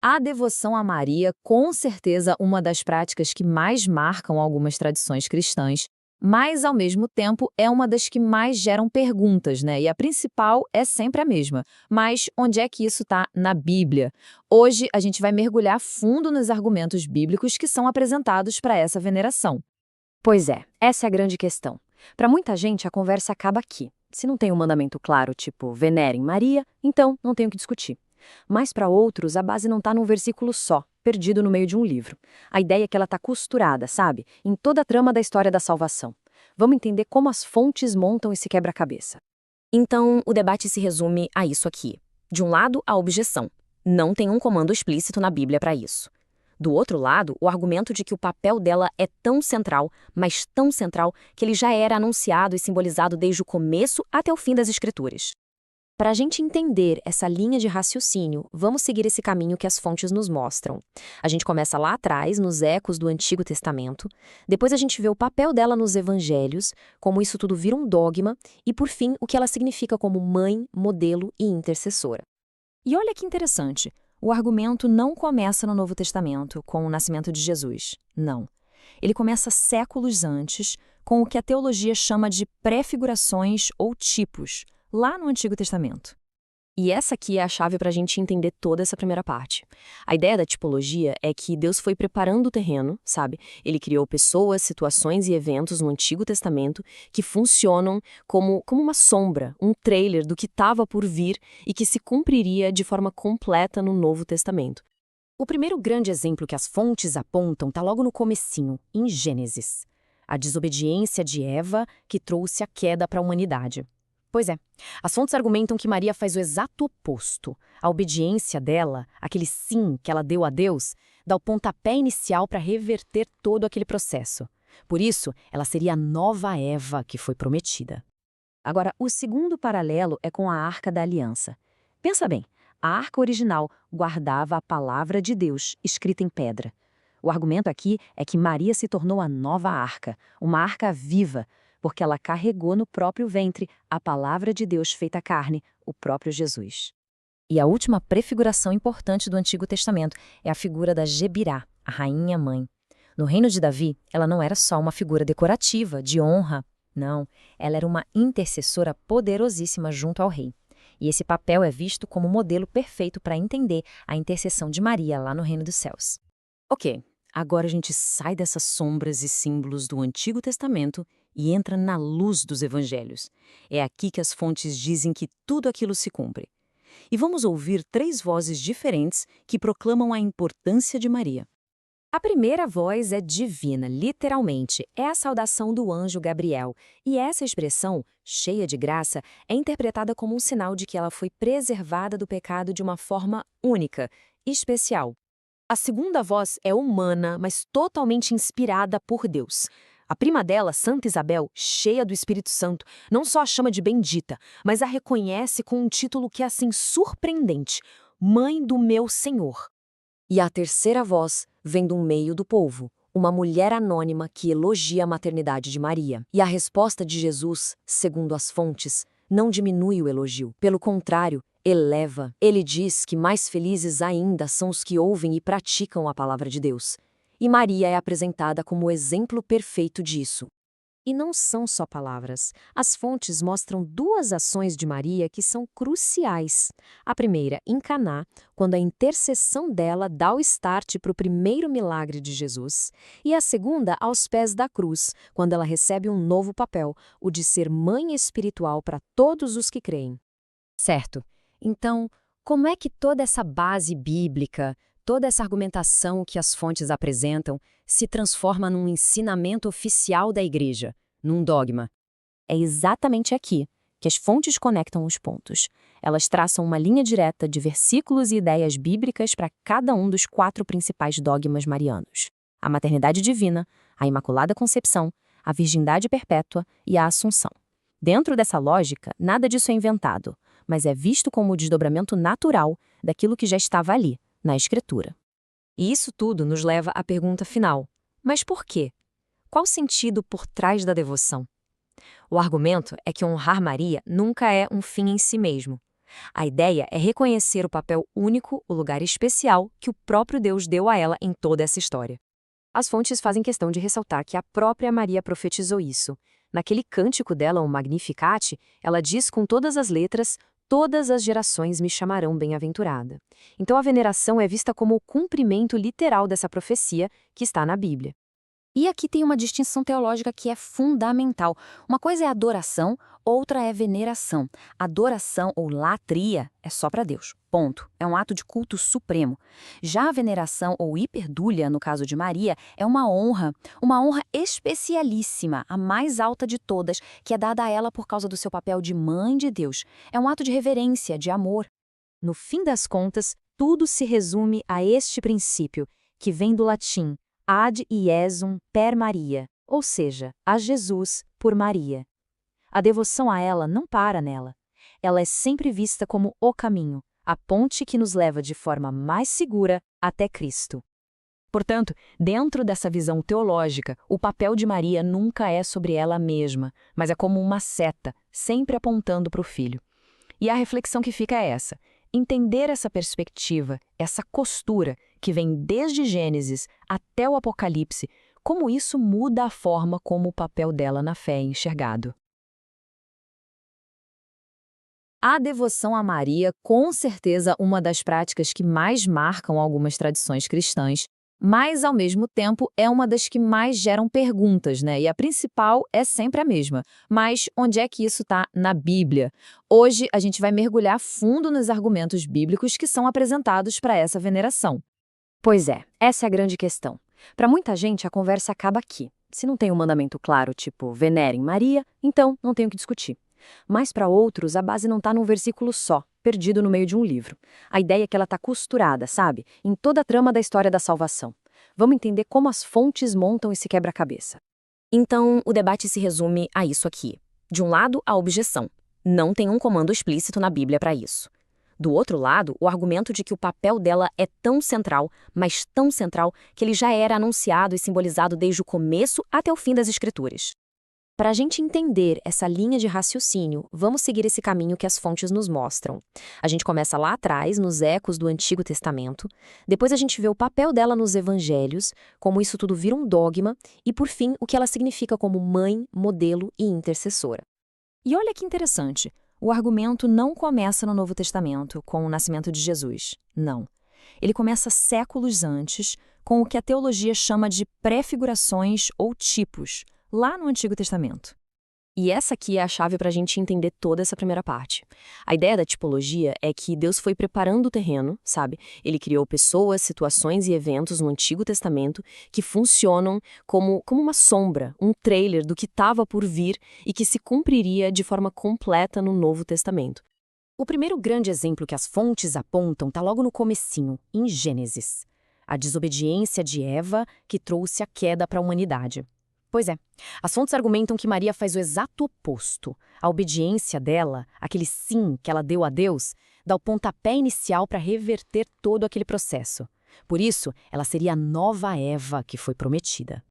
A devoção a Maria, com certeza, uma das práticas que mais marcam algumas tradições cristãs, mas, ao mesmo tempo, é uma das que mais geram perguntas, né? E a principal é sempre a mesma. Mas onde é que isso está na Bíblia? Hoje, a gente vai mergulhar fundo nos argumentos bíblicos que são apresentados para essa veneração. Pois é, essa é a grande questão. Para muita gente, a conversa acaba aqui. Se não tem um mandamento claro, tipo, venerem Maria, então não tem o que discutir. Mas para outros, a base não está num versículo só, perdido no meio de um livro. A ideia é que ela está costurada, sabe? Em toda a trama da história da salvação. Vamos entender como as fontes montam esse quebra-cabeça. Então, o debate se resume a isso aqui. De um lado, a objeção. Não tem um comando explícito na Bíblia para isso. Do outro lado, o argumento de que o papel dela é tão central, mas tão central, que ele já era anunciado e simbolizado desde o começo até o fim das Escrituras. Para a gente entender essa linha de raciocínio, vamos seguir esse caminho que as fontes nos mostram. A gente começa lá atrás, nos ecos do Antigo Testamento, depois a gente vê o papel dela nos Evangelhos, como isso tudo vira um dogma, e por fim, o que ela significa como mãe, modelo e intercessora. E olha que interessante, o argumento não começa no Novo Testamento, com o nascimento de Jesus. Não. Ele começa séculos antes, com o que a teologia chama de prefigurações ou tipos, lá no Antigo Testamento. E essa aqui é a chave para a gente entender toda essa primeira parte. A ideia da tipologia é que Deus foi preparando o terreno, sabe? Ele criou pessoas, situações e eventos no Antigo Testamento que funcionam como uma sombra, um trailer do que estava por vir e que se cumpriria de forma completa no Novo Testamento. O primeiro grande exemplo que as fontes apontam está logo no comecinho, em Gênesis. A desobediência de Eva que trouxe a queda para a humanidade. Pois é, as fontes argumentam que Maria faz o exato oposto. A obediência dela, aquele sim que ela deu a Deus, dá o pontapé inicial para reverter todo aquele processo. Por isso, ela seria a nova Eva que foi prometida. Agora, o segundo paralelo é com a Arca da Aliança. Pensa bem, a arca original guardava a palavra de Deus, escrita em pedra. O argumento aqui é que Maria se tornou a nova arca, uma arca viva, porque ela carregou no próprio ventre a palavra de Deus feita carne, o próprio Jesus. E a última prefiguração importante do Antigo Testamento é a figura da Gebirá, a rainha-mãe. No reino de Davi, ela não era só uma figura decorativa, de honra. Não, ela era uma intercessora poderosíssima junto ao rei. E esse papel é visto como modelo perfeito para entender a intercessão de Maria lá no reino dos céus. Ok, agora a gente sai dessas sombras e símbolos do Antigo Testamento e entra na luz dos Evangelhos. É aqui que as fontes dizem que tudo aquilo se cumpre. E vamos ouvir 3 vozes diferentes que proclamam a importância de Maria. A primeira voz é divina, literalmente, é a saudação do anjo Gabriel, e essa expressão, cheia de graça, é interpretada como um sinal de que ela foi preservada do pecado de uma forma única, especial. A segunda voz é humana, mas totalmente inspirada por Deus. A prima dela, Santa Isabel, cheia do Espírito Santo, não só a chama de bendita, mas a reconhece com um título que é assim surpreendente: Mãe do meu Senhor. E a terceira voz vem do meio do povo, uma mulher anônima que elogia a maternidade de Maria. E a resposta de Jesus, segundo as fontes, não diminui o elogio. Pelo contrário, eleva. Ele diz que mais felizes ainda são os que ouvem e praticam a palavra de Deus. E Maria é apresentada como o exemplo perfeito disso. E não são só palavras. As fontes mostram 2 ações de Maria que são cruciais. A primeira, em Caná, quando a intercessão dela dá o start para o primeiro milagre de Jesus. E a segunda, aos pés da cruz, quando ela recebe um novo papel, o de ser mãe espiritual para todos os que creem. Certo. Então, como é que toda essa base bíblica, toda essa argumentação que as fontes apresentam, se transforma num ensinamento oficial da Igreja, num dogma? É exatamente aqui que as fontes conectam os pontos. Elas traçam uma linha direta de versículos e ideias bíblicas para cada um dos 4 principais dogmas marianos: a maternidade divina, a Imaculada Concepção, a virgindade perpétua e a Assunção. Dentro dessa lógica, nada disso é inventado, mas é visto como o desdobramento natural daquilo que já estava ali, na Escritura. E isso tudo nos leva à pergunta final: mas por quê? Qual o sentido por trás da devoção? O argumento é que honrar Maria nunca é um fim em si mesmo. A ideia é reconhecer o papel único, o lugar especial que o próprio Deus deu a ela em toda essa história. As fontes fazem questão de ressaltar que a própria Maria profetizou isso. Naquele cântico dela, o Magnificat, ela diz com todas as letras: todas as gerações me chamarão bem-aventurada. Então a veneração é vista como o cumprimento literal dessa profecia que está na Bíblia. E aqui tem uma distinção teológica que é fundamental. Uma coisa é adoração, outra é veneração. Adoração ou latria é só para Deus, ponto. É um ato de culto supremo. Já a veneração ou hiperdúlia, no caso de Maria, é uma honra especialíssima, a mais alta de todas, que é dada a ela por causa do seu papel de mãe de Deus. É um ato de reverência, de amor. No fim das contas, tudo se resume a este princípio, que vem do latim ad Iesum per Maria, ou seja, a Jesus por Maria. A devoção a ela não para nela. Ela é sempre vista como o caminho, a ponte que nos leva de forma mais segura até Cristo. Portanto, dentro dessa visão teológica, o papel de Maria nunca é sobre ela mesma, mas é como uma seta, sempre apontando para o Filho. E a reflexão que fica é essa: entender essa perspectiva, essa costura que vem desde Gênesis até o Apocalipse, como isso muda a forma como o papel dela na fé é enxergado. A devoção a Maria, com certeza, uma das práticas que mais marcam algumas tradições cristãs, mas, ao mesmo tempo, é uma das que mais geram perguntas, né? E a principal é sempre a mesma. Mas onde é que isso está na Bíblia? Hoje, a gente vai mergulhar fundo nos argumentos bíblicos que são apresentados para essa veneração. Pois é, essa é a grande questão. Para muita gente, a conversa acaba aqui. Se não tem um mandamento claro, tipo, venerem Maria, então não tem o que discutir. Mas para outros, a base não está num versículo só, perdido no meio de um livro. A ideia é que ela está costurada, sabe? Em toda a trama da história da salvação. Vamos entender como as fontes montam esse quebra-cabeça. Então, o debate se resume a isso aqui. De um lado, a objeção. Não tem um comando explícito na Bíblia para isso. Do outro lado, o argumento de que o papel dela é tão central, mas tão central, que ele já era anunciado e simbolizado desde o começo até o fim das Escrituras. Para a gente entender essa linha de raciocínio, vamos seguir esse caminho que as fontes nos mostram. A gente começa lá atrás, nos ecos do Antigo Testamento, depois a gente vê o papel dela nos Evangelhos, como isso tudo vira um dogma, e por fim, o que ela significa como mãe, modelo e intercessora. E olha que interessante, o argumento não começa no Novo Testamento, com o nascimento de Jesus. Não. Ele começa séculos antes, com o que a teologia chama de prefigurações ou tipos, lá no Antigo Testamento. E essa aqui é a chave para a gente entender toda essa primeira parte. A ideia da tipologia é que Deus foi preparando o terreno, sabe? Ele criou pessoas, situações e eventos no Antigo Testamento que funcionam como uma sombra, um trailer do que estava por vir e que se cumpriria de forma completa no Novo Testamento. O primeiro grande exemplo que as fontes apontam está logo no comecinho, em Gênesis. A desobediência de Eva que trouxe a queda para a humanidade. Pois é, as fontes argumentam que Maria faz o exato oposto. A obediência dela, aquele sim que ela deu a Deus, dá o pontapé inicial para reverter todo aquele processo. Por isso, ela seria a nova Eva que foi prometida.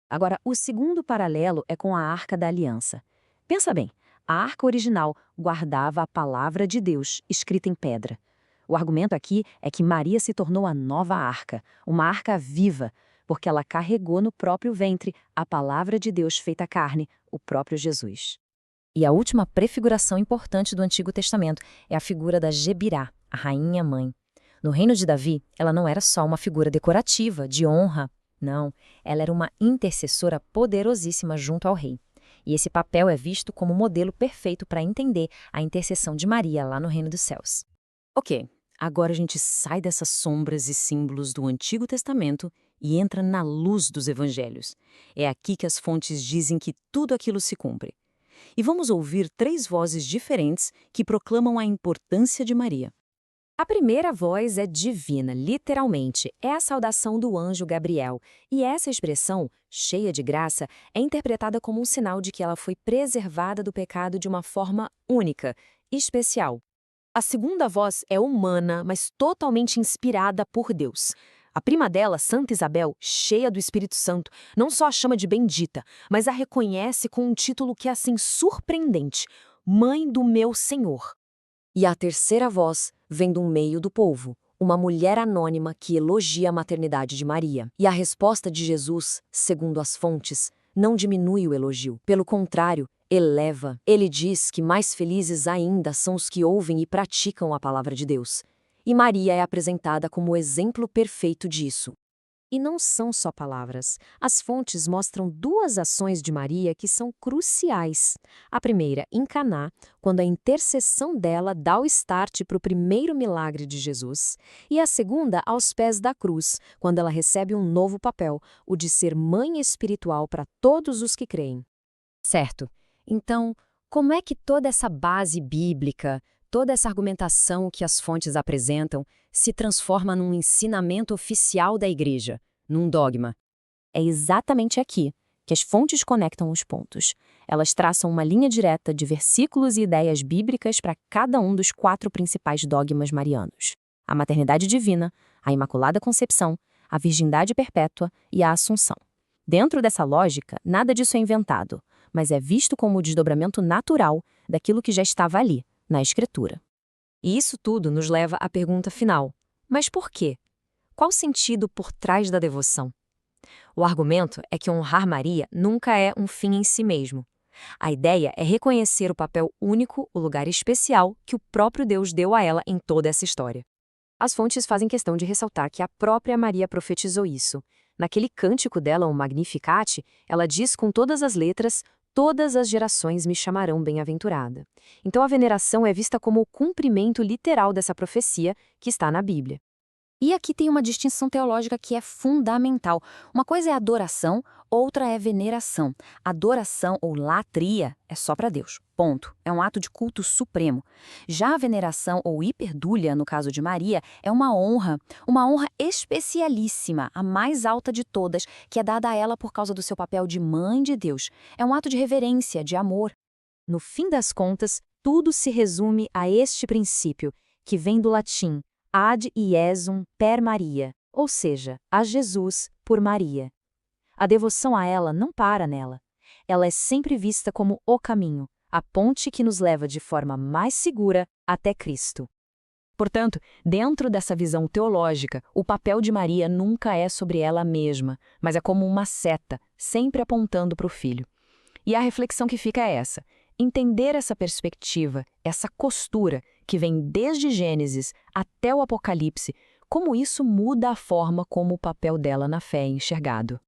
Agora, o segundo paralelo é com a Arca da Aliança. Pensa bem, a arca original guardava a palavra de Deus, escrita em pedra. O argumento aqui é que Maria se tornou a nova arca, uma arca viva, porque ela carregou no próprio ventre a palavra de Deus feita carne, o próprio Jesus. E a última prefiguração importante do Antigo Testamento é a figura da Gebirá, a rainha-mãe. No reino de Davi, ela não era só uma figura decorativa, de honra. Não, ela era uma intercessora poderosíssima junto ao rei. E esse papel é visto como modelo perfeito para entender a intercessão de Maria lá no reino dos céus. Ok, agora a gente sai dessas sombras e símbolos do Antigo Testamento e entra na luz dos evangelhos. É aqui que as fontes dizem que tudo aquilo se cumpre. E vamos ouvir 3 vozes diferentes que proclamam a importância de Maria. A primeira voz é divina, literalmente, é a saudação do anjo Gabriel. E essa expressão, cheia de graça, é interpretada como um sinal de que ela foi preservada do pecado de uma forma única, especial. A segunda voz é humana, mas totalmente inspirada por Deus. A prima dela, Santa Isabel, cheia do Espírito Santo, não só a chama de bendita, mas a reconhece com um título que é assim surpreendente: Mãe do meu Senhor. E a terceira voz vem do meio do povo, uma mulher anônima que elogia a maternidade de Maria. E a resposta de Jesus, segundo as fontes, não diminui o elogio. Pelo contrário, eleva. Ele diz que mais felizes ainda são os que ouvem e praticam a palavra de Deus. E Maria é apresentada como o exemplo perfeito disso. E não são só palavras. As fontes mostram duas ações de Maria que são cruciais. A primeira, em Caná, quando a intercessão dela dá o start para o primeiro milagre de Jesus. E a segunda, aos pés da cruz, quando ela recebe um novo papel, o de ser mãe espiritual para todos os que creem. Certo. Então, como é que toda essa base bíblica, toda essa argumentação que as fontes apresentam, se transforma num ensinamento oficial da Igreja, num dogma? É exatamente aqui que as fontes conectam os pontos. Elas traçam uma linha direta de versículos e ideias bíblicas para cada um dos 4 principais dogmas marianos: a maternidade divina, a Imaculada Concepção, a virgindade perpétua e a Assunção. Dentro dessa lógica, nada disso é inventado, mas é visto como o desdobramento natural daquilo que já estava ali, na Escritura. E isso tudo nos leva à pergunta final: mas por quê? Qual o sentido por trás da devoção? O argumento é que honrar Maria nunca é um fim em si mesmo. A ideia é reconhecer o papel único, o lugar especial que o próprio Deus deu a ela em toda essa história. As fontes fazem questão de ressaltar que a própria Maria profetizou isso. Naquele cântico dela, o Magnificat, ela diz com todas as letras: todas as gerações me chamarão bem-aventurada. Então a veneração é vista como o cumprimento literal dessa profecia que está na Bíblia. E aqui tem uma distinção teológica que é fundamental. Uma coisa é adoração, outra é veneração. Adoração ou latria é só para Deus, ponto. É um ato de culto supremo. Já a veneração ou hiperdúlia, no caso de Maria, é uma honra especialíssima, a mais alta de todas, que é dada a ela por causa do seu papel de mãe de Deus. É um ato de reverência, de amor. No fim das contas, tudo se resume a este princípio, que vem do latim ad Iesum per Maria, ou seja, a Jesus por Maria. A devoção a ela não para nela. Ela é sempre vista como o caminho, a ponte que nos leva de forma mais segura até Cristo. Portanto, dentro dessa visão teológica, o papel de Maria nunca é sobre ela mesma, mas é como uma seta, sempre apontando para o Filho. E a reflexão que fica é essa: entender essa perspectiva, essa costura que vem desde Gênesis até o Apocalipse, como isso muda a forma como o papel dela na fé é enxergado.